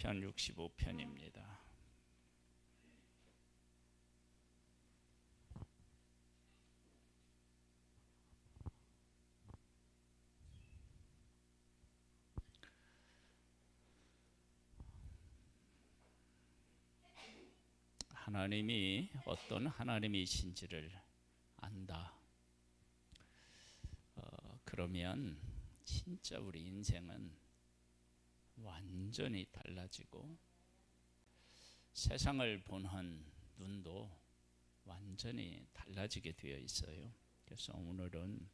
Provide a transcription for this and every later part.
시편 65편입니다. 하나님이 어떤 하나님이신지를 안다. 그러면 진짜 우리 인생은 완전히 달라지고 세상을 보는 눈도 완전히 달라지게 되어 있어요. 그래서 오늘은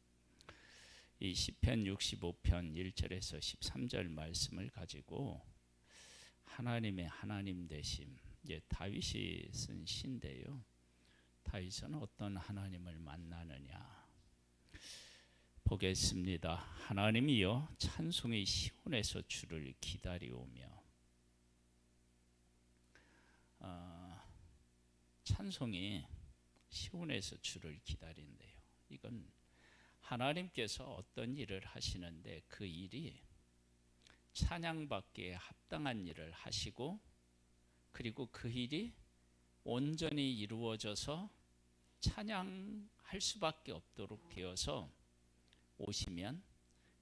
이 시편 65편 1절에서 13절 말씀을 가지고 하나님의 하나님 되심, 다윗이 쓴 시인데요. 다윗은 어떤 하나님을 만나느냐 보겠습니다. 하나님이여 찬송의 시온에서 주를 기다리오며. 찬송이 시온에서 주를 기다린대요. 이건 하나님께서 어떤 일을 하시는데 그 일이 찬양받기에 합당한 일을 하시고, 그리고 그 일이 온전히 이루어져서 찬양할 수밖에 없도록 되어서 오시면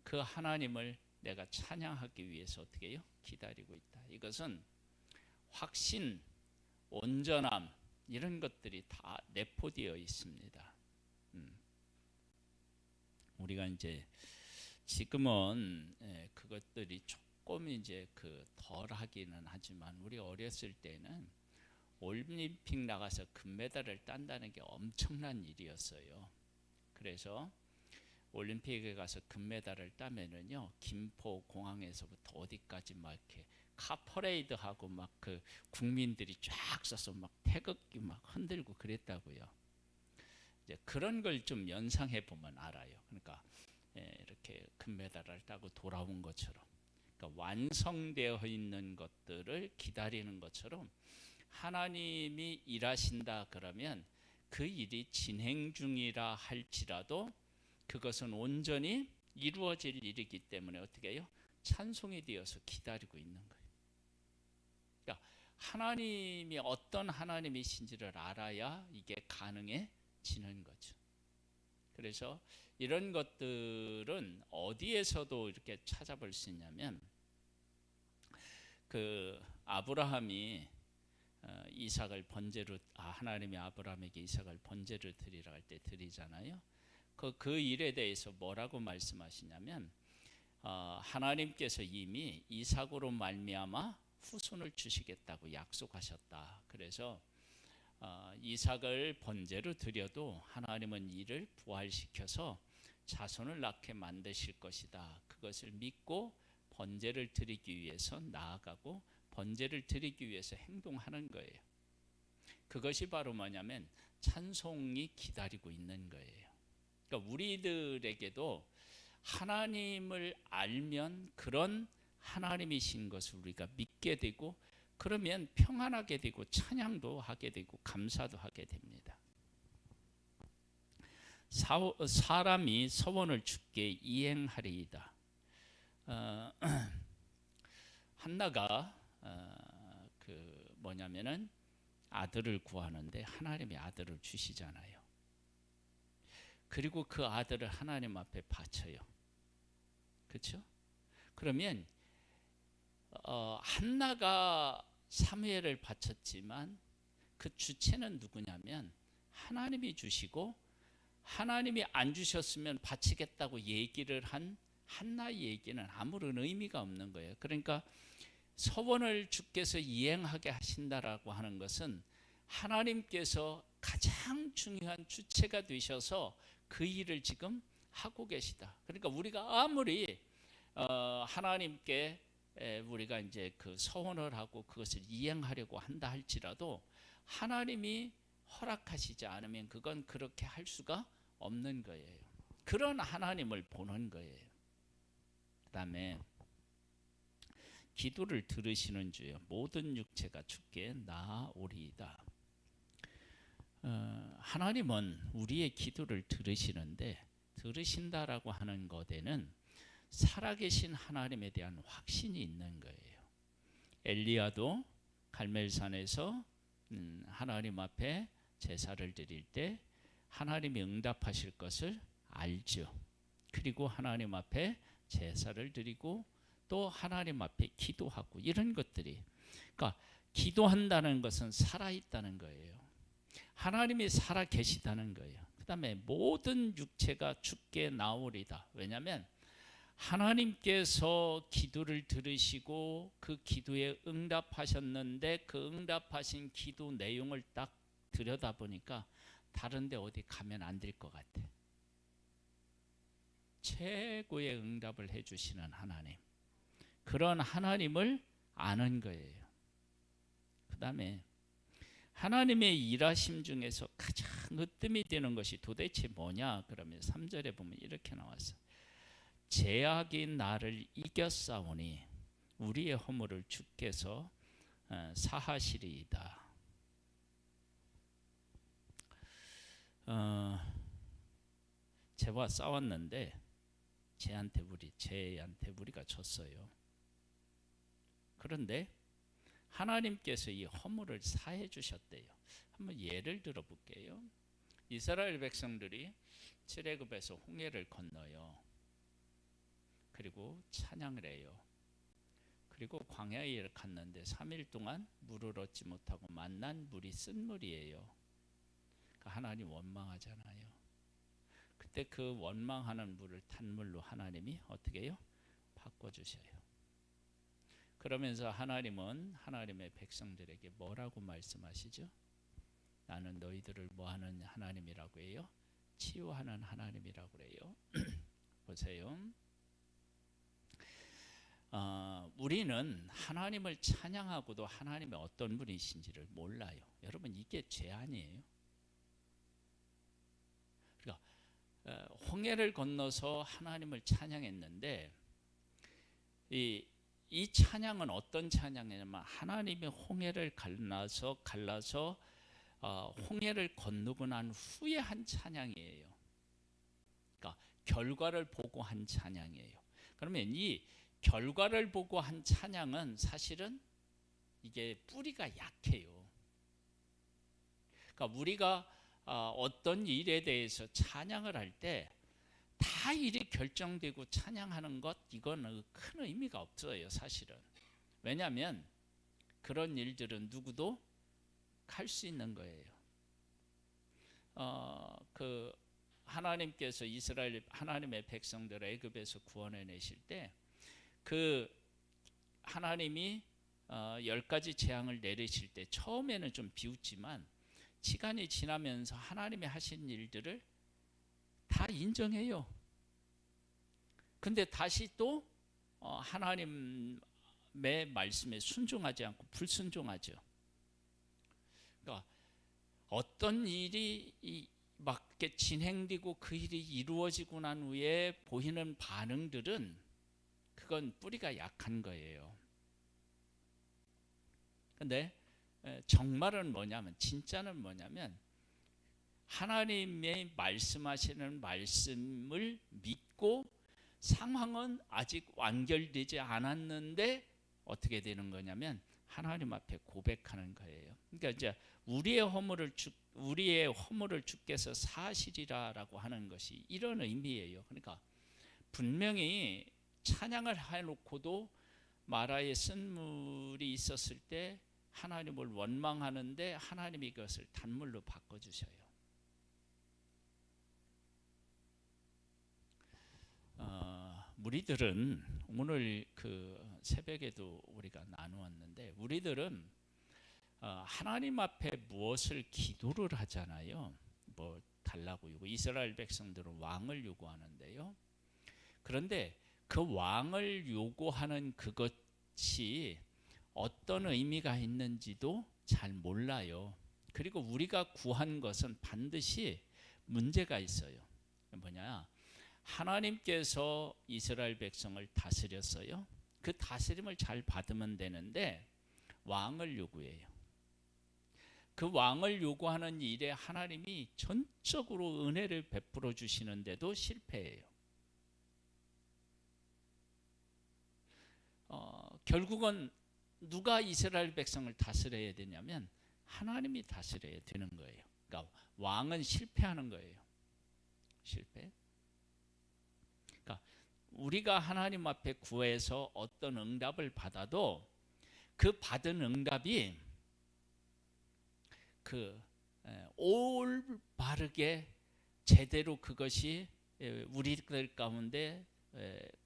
그 하나님을 내가 찬양하기 위해서 어떻게 해요? 기다리고 있다. 이것은 확신, 온전함 이런 것들이 다 내포되어 있습니다. 우리가 이제 지금은 그것들이 조금 이제 덜 하기는 하지만, 우리 어렸을 때는 올림픽 나가서 금메달을 딴다는 게 엄청난 일이었어요. 그래서 올림픽에 가서 금메달을 따면은요, 김포 공항에서부터 어디까지 막 이렇게 카퍼레이드 하고 막 국민들이 쫙 서서 막 태극기 막 흔들고 그랬다고요. 이제 그런 걸 좀 연상해 보면 알아요. 그러니까 이렇게 금메달을 따고 돌아온 것처럼, 그러니까 완성되어 있는 것들을 기다리는 것처럼 하나님이 일하신다 그러면 그 일이 진행 중이라 할지라도 그것은 온전히 이루어질 일이기 때문에 어떻게 해요? 찬송이 되어서 기다리고 있는 거예요. 그러니까 하나님이 어떤 하나님이신지를 알아야 이게 가능해지는 거죠. 그래서 이런 것들은 어디에서도 이렇게 찾아볼 수 있냐면, 아브라함이 이삭을 번제로, 하나님이 아브라함에게 이삭을 번제를 드리라 할 때 드리잖아요. 그 일에 대해서 뭐라고 말씀하시냐면, 하나님께서 이미 이삭으로 말미암아 후손을 주시겠다고 약속하셨다. 그래서 이삭을 번제로 드려도 하나님은 이를 부활시켜서 자손을 낳게 만드실 것이다. 그것을 믿고 번제를 드리기 위해서 나아가고 번제를 드리기 위해서 행동하는 거예요. 그것이 바로 뭐냐면 찬송이 기다리고 있는 거예요. 그러니까 우리들에게도 하나님을 알면 그런 하나님이신 것을 우리가 믿게 되고, 그러면 평안하게 되고 찬양도 하게 되고 감사도 하게 됩니다. 사람이 서원을 주께 이행하리이다. 한나가 뭐냐면은 아들을 구하는데 하나님이 아들을 주시잖아요. 그리고 그 아들을 하나님 앞에 바쳐요. 그렇죠? 그러면 한나가 사무엘을 바쳤지만 그 주체는 누구냐면 하나님이 주시고, 하나님이 안 주셨으면 바치겠다고 얘기를 한 한나의 얘기는 아무런 의미가 없는 거예요. 그러니까 서원을 주께서 이행하게 하신다라고 하는 것은 하나님께서 가장 중요한 주체가 되셔서 그 일을 지금 하고 계시다. 그러니까 우리가 아무리 하나님께 우리가 이제 서원을 하고 그것을 이행하려고 한다 할지라도 하나님이 허락하시지 않으면 그건 그렇게 할 수가 없는 거예요. 그런 하나님을 보는 거예요. 그 다음에 기도를 들으시는 주여 모든 육체가 주께 나아오리이다. 하나님은 우리의 기도를 들으시는데, 들으신다라고 하는 것에는 살아계신 하나님에 대한 확신이 있는 거예요. 엘리야도 갈멜산에서 하나님 앞에 제사를 드릴 때 하나님이 응답하실 것을 알죠. 그리고 하나님 앞에 제사를 드리고 또 하나님 앞에 기도하고 이런 것들이, 그러니까 기도한다는 것은 살아있다는 거예요. 하나님이 살아 계시다는 거예요. 그 다음에 모든 육체가 주께 나오리다. 왜냐하면 하나님께서 기도를 들으시고 그 기도에 응답하셨는데 그 응답하신 기도 내용을 딱 들여다보니까 다른 데 어디 가면 안 될 것 같아. 최고의 응답을 해주시는 하나님, 그런 하나님을 아는 거예요. 그 다음에 하나님의 일하심 중에서 가장 으뜸이 되는 것이 도대체 뭐냐? 그러면 3절에 보면 이렇게 나왔어. 죄악이 나를 이겼사오니 우리의 허물을 주께서 사하시리이다. 죄와 싸웠는데 죄한테 우리가 졌어요. 그런데 하나님께서 이 허물을 사해 주셨대요. 한번 예를 들어 볼게요. 이스라엘 백성들이 출애굽에서 홍해를 건너요. 그리고 찬양을 해요. 그리고 광야에 갔는데 3일 동안 물을 얻지 못하고 만난 물이 쓴 물이에요. 그러니까 하나님 원망하잖아요. 그때 그 원망하는 물을 탄물로 하나님이 어떻게 해요? 바꿔주셔요. 그러면서 하나님은 하나님의 백성들에게 뭐라고 말씀하시죠? 나는 너희들을 뭐하는 하나님이라고 해요? 치유하는 하나님이라고 해요. 보세요. 우리는 하나님을 찬양하고도 하나님의 어떤 분이신지를 몰라요. 여러분, 이게 죄 아니에요? 그러니까 홍해를 건너서 하나님을 찬양했는데 이 찬양은 어떤 찬양이냐면 하나님의 홍해를 갈라서 홍해를 건너고 난 후에 한 찬양이에요. 그러니까 결과를 보고 한 찬양이에요. 그러면 이 결과를 보고 한 찬양은 사실은 이게 뿌리가 약해요. 그러니까 우리가 어떤 일에 대해서 찬양을 할 때 다 일이 결정되고 찬양하는 것, 이거는 큰 의미가 없어요, 사실은. 왜냐하면 그런 일들은 누구도 할 수 있는 거예요. 하나님께서 하나님의 백성들을 애굽에서 구원해 내실 때 그 하나님이 10가지 재앙을 내리실 때 처음에는 좀 비웃지만 시간이 지나면서 하나님이 하신 일들을 다 인정해요. 근데 다시 또 하나님의 말씀에 순종하지 않고 불순종하죠. 그러니까 어떤 일이 막 이렇게 진행되고 그 일이 이루어지고 난 후에 보이는 반응들은 그건 뿌리가 약한 거예요. 근데 정말은 뭐냐면, 진짜는 뭐냐면 하나님의 말씀하시는 말씀을 믿고 상황은 아직 완결되지 않았는데 어떻게 되는 거냐면 하나님 앞에 고백하는 거예요. 그러니까 이제 우리의 허물을 주께서 사하시리라라고 하는 것이 이런 의미예요. 그러니까 분명히 찬양을 해놓고도 마라의 쓴물이 있었을 때 하나님을 원망하는데 하나님이 그것을 단물로 바꿔주셔요. 우리들은 오늘 그 새벽에도 우리가 나누었는데 우리들은 하나님 앞에 무엇을 기도를 하잖아요. 뭐 달라고 요구. 이스라엘 백성들은 왕을 요구하는데요. 그런데 그 왕을 요구하는 그것이 어떤 의미가 있는지도 잘 몰라요. 그리고 우리가 구한 것은 반드시 문제가 있어요. 뭐냐? 하나님께서 이스라엘 백성을 다스렸어요. 그 다스림을 잘 받으면 되는데 왕을 요구해요. 그 왕을 요구하는 일에 하나님이 전적으로 은혜를 베풀어 주시는데도 실패해요. 결국은 누가 이스라엘 백성을 다스려야 되냐면 하나님이 다스려야 되는 거예요. 그러니까 왕은 실패하는 거예요. 실패. 그러니까 우리가 하나님 앞에 구해서 어떤 응답을 받아도 그 받은 응답이 올바르게 제대로 그것이 우리들 가운데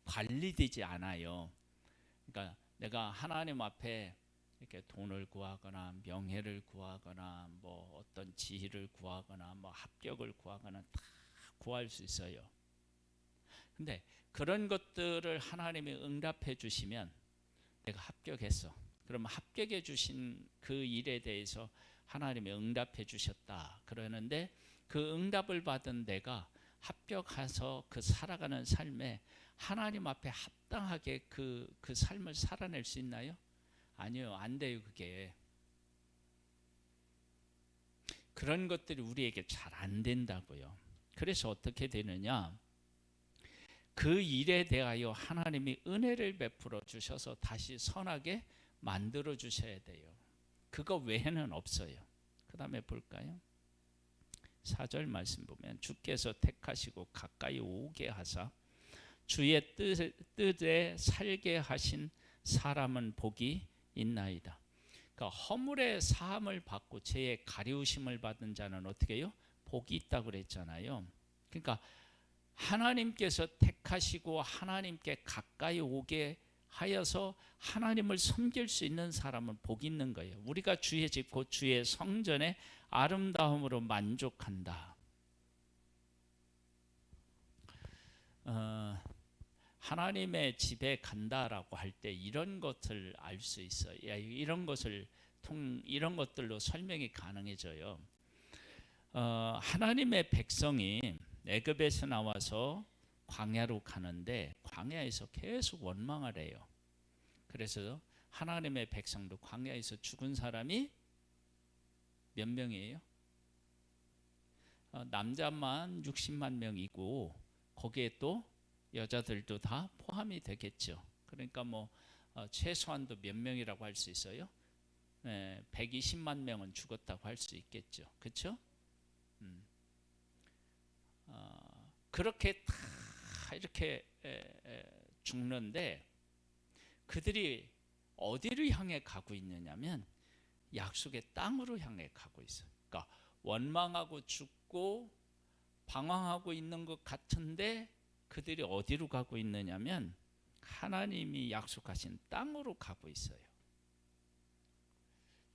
관리되지 않아요. 그러니까 내가 하나님 앞에 이렇게 돈을 구하거나 명예를 구하거나 뭐 어떤 지위를 구하거나 뭐 합격을 구하거나 다 구할 수 있어요. 근데 그런 것들을 하나님이 응답해 주시면 내가 합격했어. 그러면 합격해 주신 그 일에 대해서 하나님이 응답해 주셨다. 그러는데 그 응답을 받은 내가 합격해서 그 살아가는 삶에 하나님 앞에 합당하게 그 삶을 살아낼 수 있나요? 아니요, 안 돼요. 그게 그런 것들이 우리에게 잘 안 된다고요. 그래서 어떻게 되느냐? 그 일에 대하여 하나님이 은혜를 베풀어 주셔서 다시 선하게 만들어 주셔야 돼요. 그거 외에는 없어요. 그 다음에 볼까요? 4절 말씀 보면 주께서 택하시고 가까이 오게 하사 주의 뜻에 살게 하신 사람은 복이 있나이다. 그러니까 허물의 사함을 받고 죄의 가리우심을 받은 자는 어떻게 해요? 복이 있다고 그랬잖아요. 그러니까 하나님께서 택하시고 하나님께 가까이 오게 하여서 하나님을 섬길 수 있는 사람은 복이 있는 거예요. 우리가 주의 집 곧 주의 성전의 아름다움으로 만족한다. 하나님의 집에 간다라고 할 때 이런 것을 알 수 있어요. 이런 것들로 설명이 가능해져요. 하나님의 백성이 애굽에서 나와서 광야로 가는데 광야에서 계속 원망을 해요. 그래서 하나님의 백성도 광야에서 죽은 사람이 몇 명이에요? 남자만 60만 명이고 거기에 또 여자들도 다 포함이 되겠죠. 그러니까 뭐 최소한도 몇 명이라고 할 수 있어요? 120만 명은 죽었다고 할 수 있겠죠. 그렇죠? 그렇게 다 이렇게 죽는데 그들이 어디를 향해 가고 있느냐면 약속의 땅으로 향해 가고 있어요. 그러니까 원망하고 죽고 방황하고 있는 것 같은데 그들이 어디로 가고 있느냐면 하나님이 약속하신 땅으로 가고 있어요.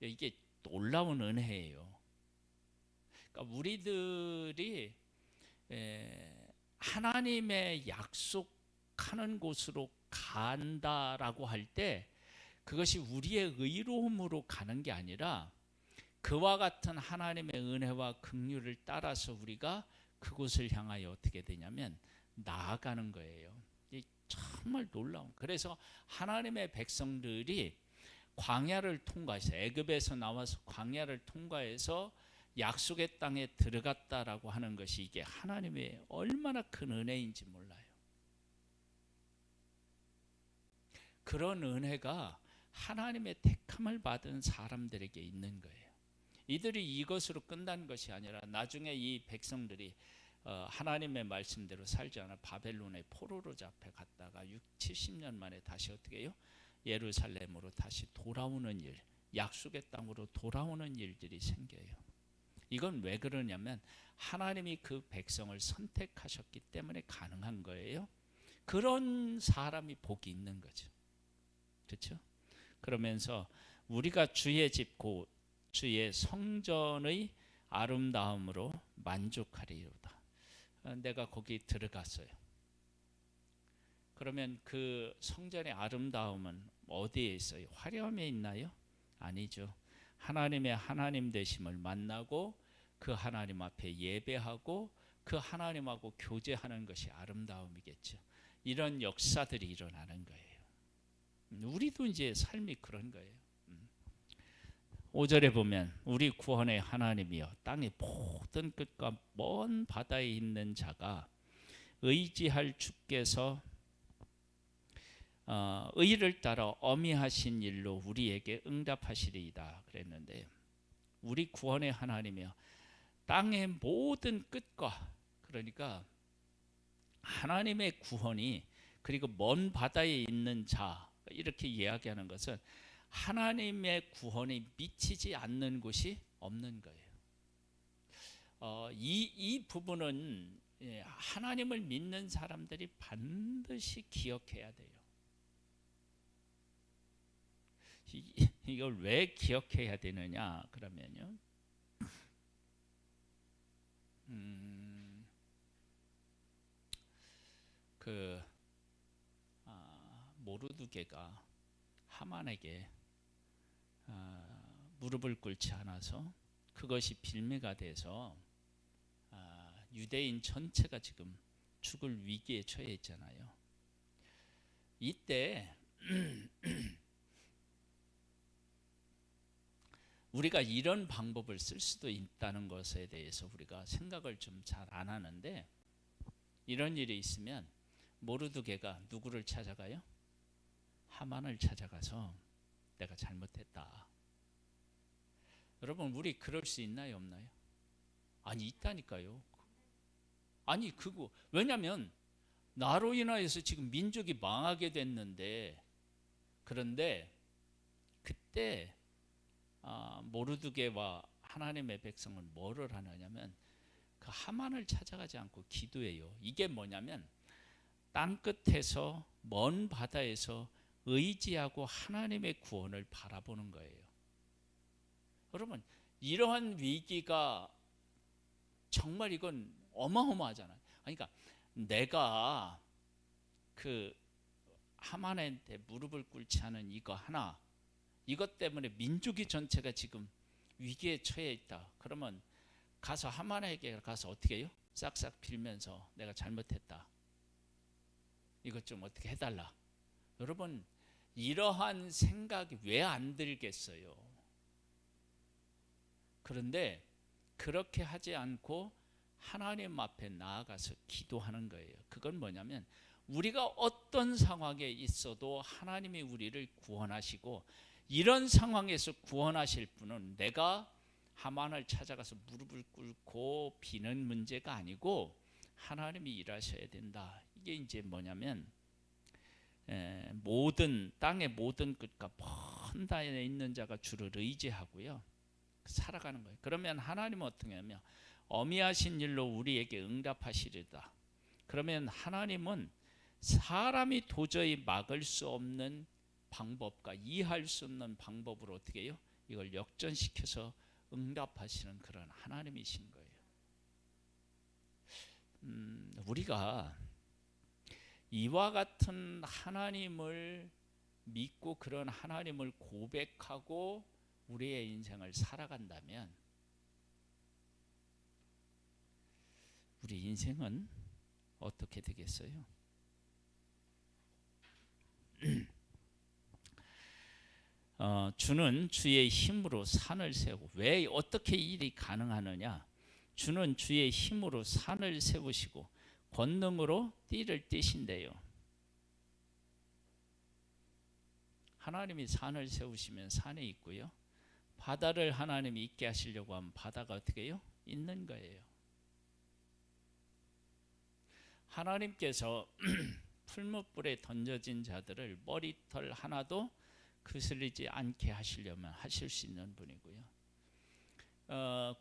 이게 놀라운 은혜예요. 그러니까 우리들이 하나님의 약속하는 곳으로 간다라고 할 때 그것이 우리의 의로움으로 가는 게 아니라 그와 같은 하나님의 은혜와 긍휼을 따라서 우리가 그곳을 향하여 어떻게 되냐면 나아가는 거예요. 정말 놀라운. 그래서 하나님의 백성들이 광야를 통과해서 애굽에서 나와서 광야를 통과해서 약속의 땅에 들어갔다라고 하는 것이 이게 하나님의 얼마나 큰 은혜인지 몰라요. 그런 은혜가 하나님의 택함을 받은 사람들에게 있는 거예요. 이들이 이것으로 끝난 것이 아니라 나중에 이 백성들이 하나님의 말씀대로 살지 않아 바벨론의 포로로 잡혀 갔다가 70년 만에 다시 어떻게 해요? 예루살렘으로 다시 돌아오는 일, 약속의 땅으로 돌아오는 일들이 생겨요. 이건 왜 그러냐면 하나님이 그 백성을 선택하셨기 때문에 가능한 거예요. 그런 사람이 복이 있는 거죠. 그렇죠? 그러면서 우리가 주의 집 곧 주의 성전의 아름다움으로 만족하리로다. 내가 거기 들어갔어요. 그러면 그 성전의 아름다움은 어디에 있어요? 화려함에 있나요? 아니죠. 하나님의 하나님 되심을 만나고 그 하나님 앞에 예배하고 그 하나님하고 교제하는 것이 아름다움이겠죠. 이런 역사들이 일어나는 거예요. 우리도 이제 삶이 그런 거예요. 5절에 보면 우리 구원의 하나님이여 땅의 모든 끝과 먼 바다에 있는 자가 의지할 주께서 의를 따라 어미하신 일로 우리에게 응답하시리이다 그랬는데, 우리 구원의 하나님이여 땅의 모든 끝과, 그러니까 하나님의 구원이, 그리고 먼 바다에 있는 자, 이렇게 이야기하는 것은 하나님의 구원이 미치지 않는 곳이 없는 거예요. 이 부분은 하나님을 믿는 사람들이 반드시 기억해야 돼요. 이걸 왜 기억해야 되느냐 그러면요, 모르드게가 하만에게 무릎을 꿇지 않아서 그것이 빌미가 돼서 유대인 전체가 지금 죽을 위기에 처해 있잖아요. 이때 우리가 이런 방법을 쓸 수도 있다는 것에 대해서 우리가 생각을 좀 잘 안 하는데, 이런 일이 있으면 모르드게가 누구를 찾아가요? 하만을 찾아가서 내가 잘못했다. 여러분, 우리 그럴 수 있나요, 없나요? 아니, 있다니까요. 아니, 왜냐면 나로 인하여서 지금 민족이 망하게 됐는데, 그런데 그때 모르드게와 하나님의 백성은 뭐를 하느냐면 그 하만을 찾아가지 않고 기도해요. 이게 뭐냐면 땅끝에서, 먼 바다에서 의지하고 하나님의 구원을 바라보는 거예요. 여러분, 이러한 위기가 정말 이건 어마어마하잖아요. 그러니까 내가 그 하만한테 무릎을 꿇지 않은 이거 하나, 이것 때문에 민족이 전체가 지금 위기에 처해 있다. 그러면 가서 하만에게 가서 어떻게 해요? 싹싹 빌면서 내가 잘못했다, 이것 좀 어떻게 해달라. 여러분, 이러한 생각이 왜 안 들겠어요? 그런데 그렇게 하지 않고 하나님 앞에 나아가서 기도하는 거예요. 그건 뭐냐면 우리가 어떤 상황에 있어도 하나님이 우리를 구원하시고, 이런 상황에서 구원하실 분은 내가 하만을 찾아가서 무릎을 꿇고 비는 문제가 아니고 하나님이 일하셔야 된다. 이게 이제 뭐냐면 땅의 모든 끝과 먼 바다에 있는 자가 주를 의지하고요, 살아가는 거예요. 그러면 하나님은 어떻게 하냐면 어미하신 일로 우리에게 응답하시리다. 그러면 하나님은 사람이 도저히 막을 수 없는 방법과 이해할 수 없는 방법으로 어떻게 해요? 이걸 역전시켜서 응답하시는 그런 하나님이신 거예요. 우리가 이와 같은 하나님을 믿고 그런 하나님을 고백하고 우리의 인생을 살아간다면 우리 인생은 어떻게 되겠어요? 주는 주의 힘으로 산을 세우고, 왜 어떻게 일이 가능하느냐? 주는 주의 힘으로 산을 세우시고 권능으로 띠를 띠신대요. 하나님이 산을 세우시면 산에 있고요, 바다를 하나님이 있게 하시려고 하면 바다가 어떻게 해요? 있는 거예요. 하나님께서 풀무불에 던져진 자들을 머리털 하나도 그슬리지 않게 하시려면 하실 수 있는 분이고요,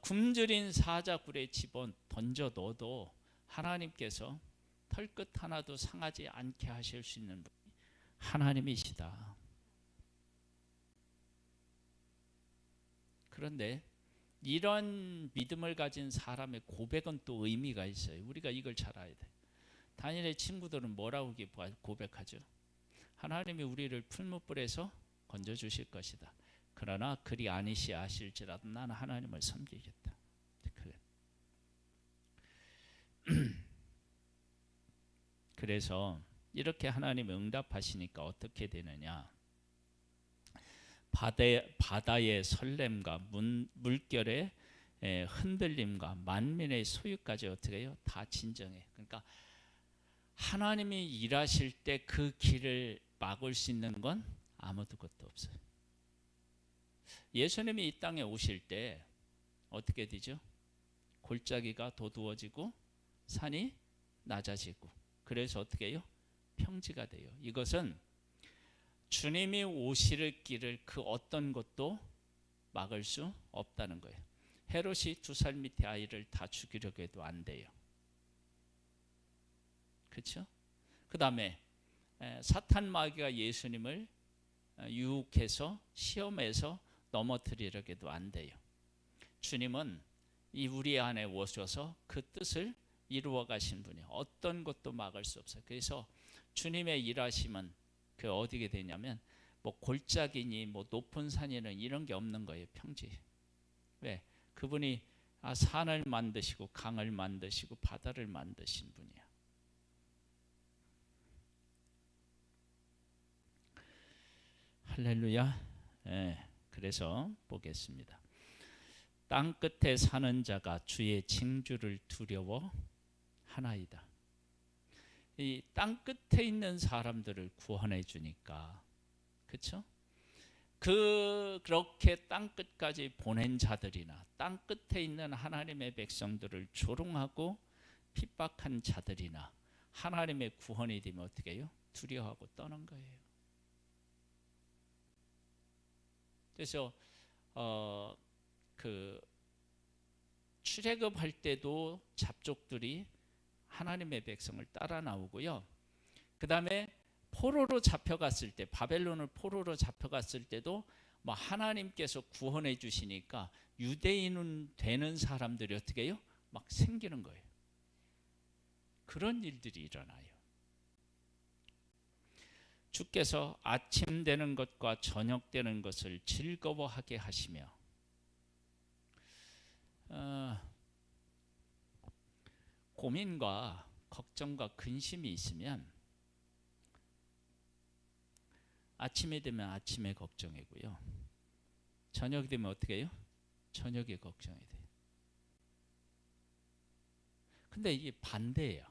굶주린 사자굴에 집어 던져 넣어도 하나님께서 털끝 하나도 상하지 않게 하실 수 있는 분이 하나님이시다. 그런데 이런 믿음을 가진 사람의 고백은 또 의미가 있어요. 우리가 이걸 잘 알아야 돼. 다니엘의 친구들은 뭐라고 고백하죠? 하나님이 우리를 풀무불에서 건져주실 것이다. 그러나 그리 아니시 하실지라도 나는 하나님을 섬기겠다. 그래서 이렇게 하나님이 응답하시니까 어떻게 되느냐? 바다의 설렘과 물결의 흔들림과 만민의 소유까지 어떻게 해요? 다 진정해. 그러니까 하나님이 일하실 때 그 길을 막을 수 있는 건 아무도 것도 없어요. 예수님이 이 땅에 오실 때 어떻게 되죠? 골짜기가 도두어지고 산이 낮아지고, 그래서 어떻게 해요? 평지가 돼요. 이것은 주님이 오실 길을 그 어떤 것도 막을 수 없다는 거예요. 헤롯이 2살 밑에 아이를 다 죽이려고 해도 안 돼요. 그렇죠? 그 다음에 사탄 마귀가 예수님을 유혹해서 시험해서 넘어뜨리려고 해도 안 돼요. 주님은 이 우리 안에 오셔서 그 뜻을 이루어 가신 분이에요. 어떤 것도 막을 수 없어요. 그래서 주님의 일하심은 그 어디게 되냐면 뭐 골짜기니 뭐 높은 산이는 이런 게 없는 거예요. 평지. 왜? 그분이 산을 만드시고 강을 만드시고 바다를 만드신 분이야. 할렐루야. 그래서 보겠습니다. 땅 끝에 사는 자가 주의 징조를 두려워하나이다. 이 땅 끝에 있는 사람들을 구원해 주니까, 그렇죠? 그렇게 땅 끝까지 보낸 자들이나 땅 끝에 있는 하나님의 백성들을 조롱하고 핍박한 자들이나 하나님의 구원이 되면 어떻게 해요? 두려워하고 떠난 거예요. 그래서 출애굽할 때도 잡족들이 하나님의 백성을 따라 나오고요. 그 다음에 포로로 잡혀갔을 때, 바벨론을 포로로 잡혀갔을 때도 뭐 하나님께서 구원해 주시니까 유대인 되는 사람들이 어떻게 해요? 막 생기는 거예요. 그런 일들이 일어나요. 주께서 아침 되는 것과 저녁 되는 것을 즐거워하게 하시며, 고민과 걱정과 근심이 있으면 아침이 되면 아침에 걱정이고요, 저녁이 되면 어떻게 해요? 저녁에 걱정이 돼요. 근데 이게 반대예요.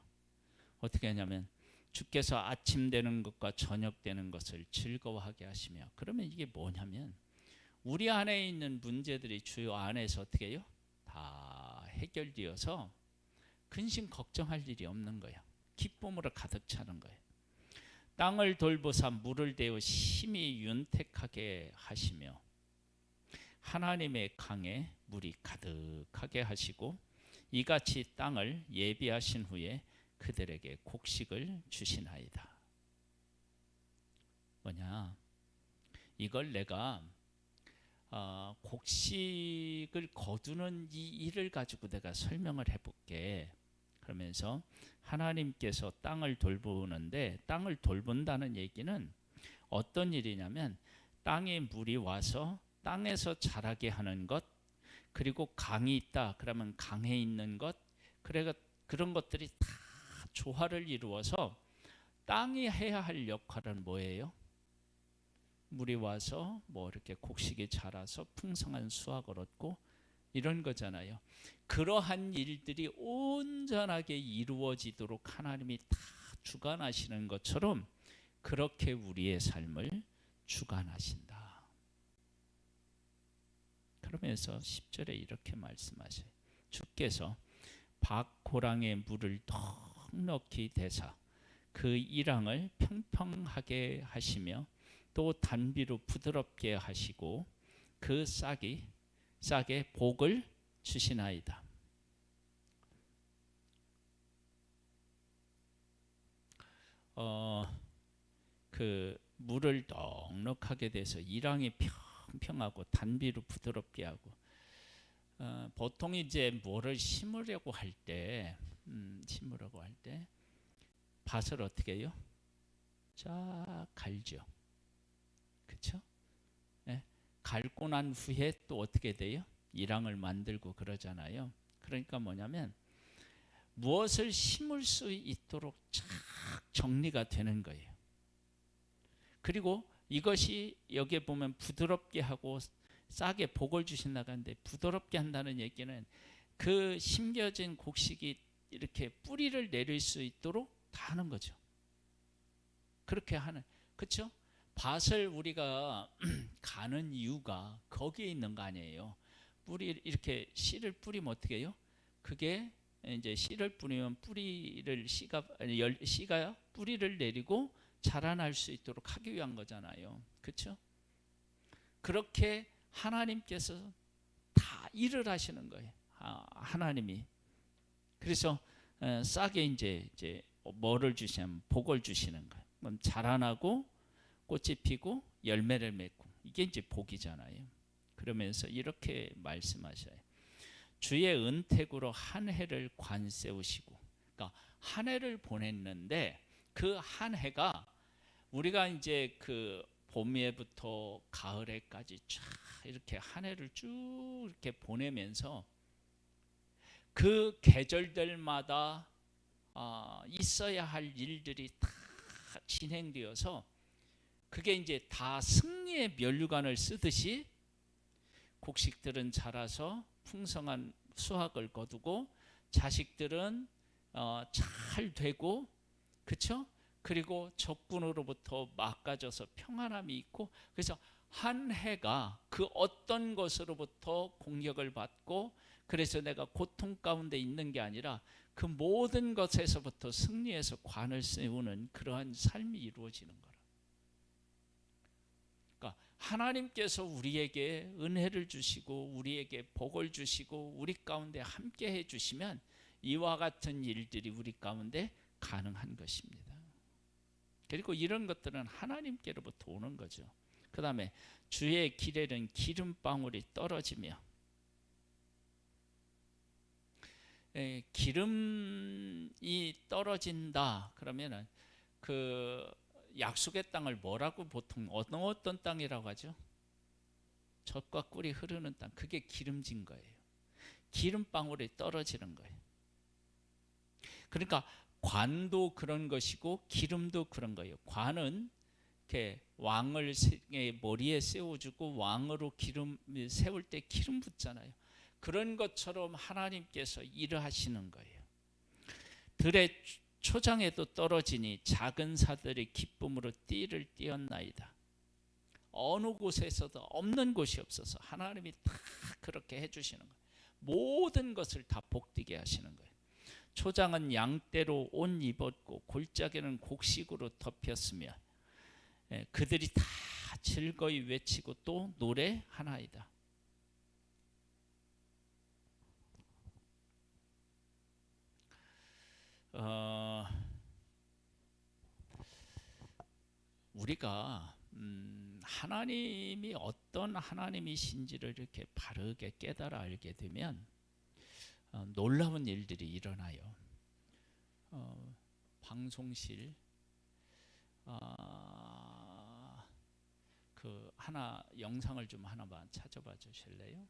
어떻게 하냐면 주께서 아침 되는 것과 저녁 되는 것을 즐거워하게 하시며, 그러면 이게 뭐냐면 우리 안에 있는 문제들이 주요 안에서 어떻게 해요? 다 해결되어서 근심 걱정할 일이 없는 거예요. 기쁨으로 가득 차는 거예요. 땅을 돌보사 물을 대어 심히 윤택하게 하시며 하나님의 강에 물이 가득하게 하시고 이같이 땅을 예비하신 후에 그들에게 곡식을 주시나이다. 뭐냐? 이걸 내가 곡식을 거두는 이 일을 가지고 내가 설명을 해볼게. 그러면서 하나님께서 땅을 돌보는데, 땅을 돌본다는 얘기는 어떤 일이냐면 땅에 물이 와서 땅에서 자라게 하는 것, 그리고 강이 있다 그러면 강에 있는 것, 그런 것들이 다 조화를 이루어서 땅이 해야 할 역할은 뭐예요? 물이 와서 뭐 이렇게 곡식이 자라서 풍성한 수확을 얻고 이런 거잖아요. 그러한 일들이 온전하게 이루어지도록 하나님이 다 주관하시는 것처럼 그렇게 우리의 삶을 주관하신다. 그러면서 10절에 이렇게 말씀하셔요. 주께서 박호랑의 물을 넉넉히 대사 그 이랑을 평평하게 하시며 또 단비로 부드럽게 하시고 그 싹에 복을 주시나이다. 그 물을 넉넉하게 돼서 이랑이 평평하고 단비로 부드럽게 하고, 보통 이제 뭐를 심으려고 할 때 밭을 어떻게 해요? 쫙 갈죠. 그렇죠? 네. 갈고 난 후에 또 어떻게 돼요? 이랑을 만들고 그러잖아요. 그러니까 뭐냐면 무엇을 심을 수 있도록 쫙 정리가 되는 거예요. 그리고 이것이 여기에 보면 부드럽게 하고 싹에 복을 주신다고 하는데, 부드럽게 한다는 얘기는 그 심겨진 곡식이 이렇게 뿌리를 내릴 수 있도록 다 하는 거죠. 그렇게 하는, 그렇죠? 밭을 우리가 가는 이유가 거기에 있는 거 아니에요. 뿌리 이렇게 씨를 뿌리면 어떻게 해요? 그게 이제 씨를 뿌리면 뿌리를 씨가 뿌리를 내리고 자라날 수 있도록 하기 위한 거잖아요. 그렇죠? 그렇게 하나님께서 다 일을 하시는 거예요. 하나님이. 그래서 싹에 이제 뭐를 주시냐면 복을 주시는 거예요. 그럼 자라나고 꽃이 피고 열매를 맺고, 이게 이제 복이잖아요. 그러면서 이렇게 말씀하셔요. 주의 은택으로 한 해를 관세우시고, 그러니까 한 해를 보냈는데 그 한 해가 우리가 이제 그 봄에부터 가을에까지 쫙 이렇게 한 해를 쭉 이렇게 보내면서 그 계절들마다 있어야 할 일들이 다 진행되어서 그게 이제 다 승리의 면류관을 쓰듯이 곡식들은 자라서 풍성한 수확을 거두고 자식들은 잘 되고, 그렇죠? 그리고 적군으로부터 막아져서 평안함이 있고, 그래서 한 해가 그 어떤 것으로부터 공격을 받고, 그래서 내가 고통 가운데 있는 게 아니라 그 모든 것에서부터 승리해서 관을 세우는 그러한 삶이 이루어지는 거라. 그러니까 하나님께서 우리에게 은혜를 주시고 우리에게 복을 주시고 우리 가운데 함께 해주시면 이와 같은 일들이 우리 가운데 가능한 것입니다. 그리고 이런 것들은 하나님께로부터 오는 거죠. 그 다음에 주의 길에는 기름방울이 떨어지며, 기름이 떨어진다 그러면은 그 약속의 땅을 뭐라고 보통 어떤 땅이라고 하죠? 젖과 꿀이 흐르는 땅, 그게 기름진 거예요. 기름방울이 떨어지는 거예요. 그러니까 관도 그런 것이고 기름도 그런 거예요. 관은 이렇게 왕을 머리에 세워주고 왕으로 기름 세울 때 기름 붓잖아요. 그런 것처럼 하나님께서 일을 하시는 거예요. 들의 초장에도 떨어지니 작은 사들이 기쁨으로 띠를 띄었나이다. 어느 곳에서도 없는 곳이 없어서 하나님이 다 그렇게 해주시는 거예요. 모든 것을 다 복되게 하시는 거예요. 초장은 양떼로 옷 입었고 골짜기는 곡식으로 덮였으며 그들이 다 즐거이 외치고 또 노래하나이다. 우리가 하나님이 어떤 하나님이신지를 이렇게 바르게 깨달아 알게 되면 놀라운 일들이 일어나요. 방송실 그 하나 영상을 좀 하나만 찾아봐 주실래요?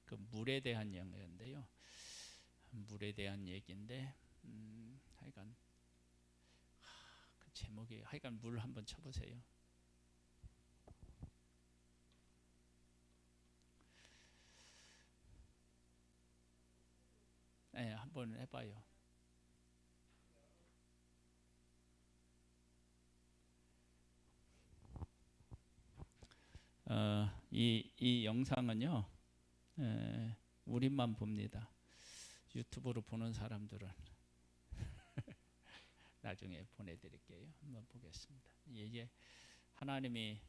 그 물에 대한 얘기인데요. 물에 대한 얘기인데 하여간 그 제목이 하여간 물 한번 쳐보세요. 네, 한번 해봐요. 이 영상은요, 우리만 봅니다. 유튜브로 보는 사람들은 나중에 보내드릴게요. 한번 보겠습니다. 이게 하나님이